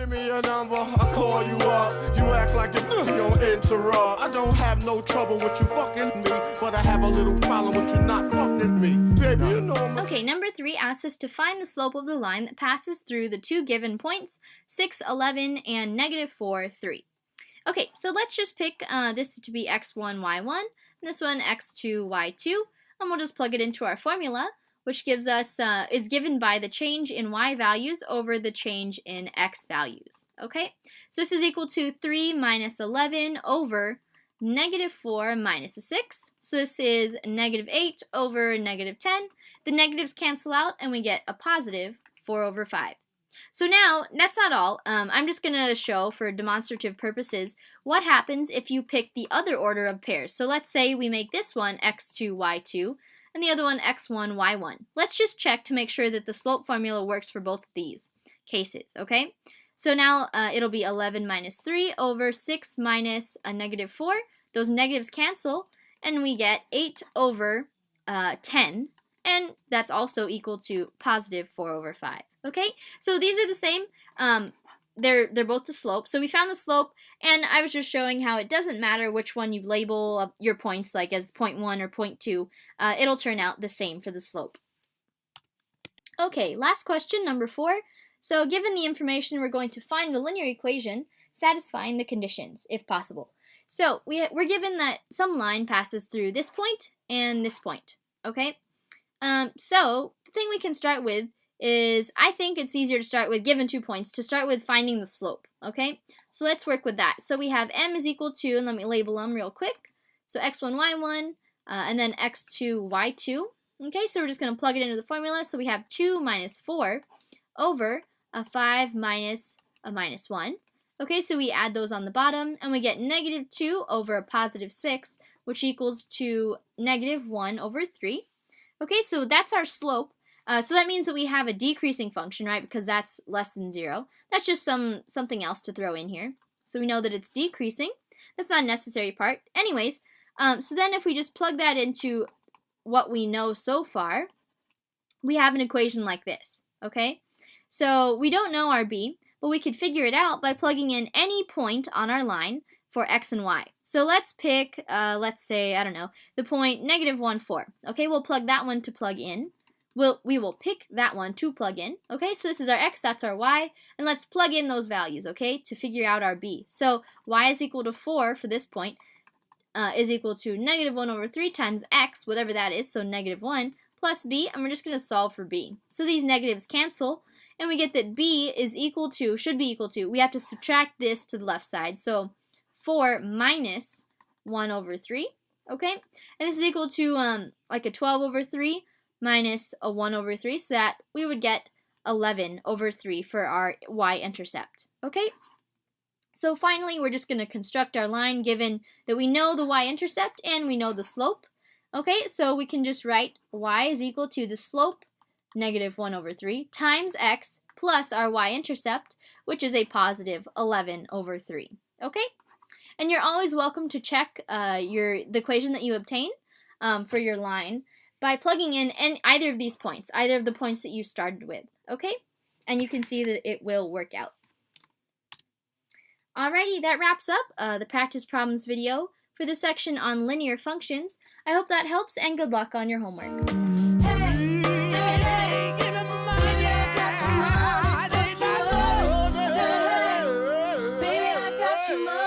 Give me your number, I call you up. You act like you're gonna interrupt. I don't have no trouble with you fucking me, but I have a little problem with you not fucking me. Baby, you know I'm... Okay, number 3 asks us to find the slope of the line that passes through the two given points, 6, 11, and -4, 3. Okay, so let's just pick this to be x1, y1, and this one x2, y2, and we'll just plug it into our formula, which gives us, is given by the change in y values over the change in x values. Okay, so this is equal to 3 minus 11 over -4 minus a 6. So this is -8 over -10. The negatives cancel out and we get a positive 4 over 5. So now, that's not all. I'm just going to show, for demonstrative purposes, what happens if you pick the other order of pairs. So let's say we make this one x2, y2, and the other one x1, y1. Let's just check to make sure that the slope formula works for both of these cases, okay? So now it'll be 11 minus 3 over 6 minus a -4. Those negatives cancel, and we get 8 over 10, and that's also equal to positive 4 over 5. Okay, so these are the same. They're both the slope. So we found the slope, and I was just showing how it doesn't matter which one you label your points, like as 0.1 or 0.2. It'll turn out the same for the slope. Okay, last question, number 4. So given the information, we're going to find a linear equation satisfying the conditions, if possible. So we're given that some line passes through this point and this point. Okay, so the thing we can start with is, I think it's easier to start with, given 2 points, to start with finding the slope, okay? So let's work with that. So we have m is equal to, and let me label them real quick, so x1, y1, and then x2, y2, okay? So we're just going to plug it into the formula, so we have 2 minus 4 over a 5 minus a -1, okay? So we add those on the bottom, and we get -2 over a positive 6, which equals to -1 over 3, okay? So that's our slope. So that means that we have a decreasing function, right, because that's less than 0. That's just something else to throw in here. So we know that it's decreasing. That's not a necessary part. Anyways, so then if we just plug that into what we know so far, we have an equation like this, okay? So we don't know our b, but we could figure it out by plugging in any point on our line for x and y. So let's pick, let's say, I don't know, the point -1, 4. Okay, we'll plug that one to plug in. We will pick that one to plug in, okay? So this is our x, that's our y, and let's plug in those values, okay, to figure out our b. So y is equal to 4 for this point, is equal to -1 over 3 times x, whatever that is, so -1, plus b, and we're just going to solve for b. So these negatives cancel, and we get that b is equal to, should be equal to, we have to subtract this to the left side, so 4 minus 1 over 3, okay? And this is equal to like a 12 over 3, minus a 1 over 3, so that we would get 11 over 3 for our y-intercept, okay? So finally, we're just going to construct our line given that we know the y-intercept and we know the slope, okay? So we can just write y is equal to the slope, -1 over 3, times x plus our y-intercept, which is a positive 11 over 3, okay? And you're always welcome to check the equation that you obtain for your line by plugging in either of these points, either of the points that you started with, okay? And you can see that it will work out. Alrighty, that wraps up the practice problems video for the section on linear functions. I hope that helps, and good luck on your homework. Baby, I got your money.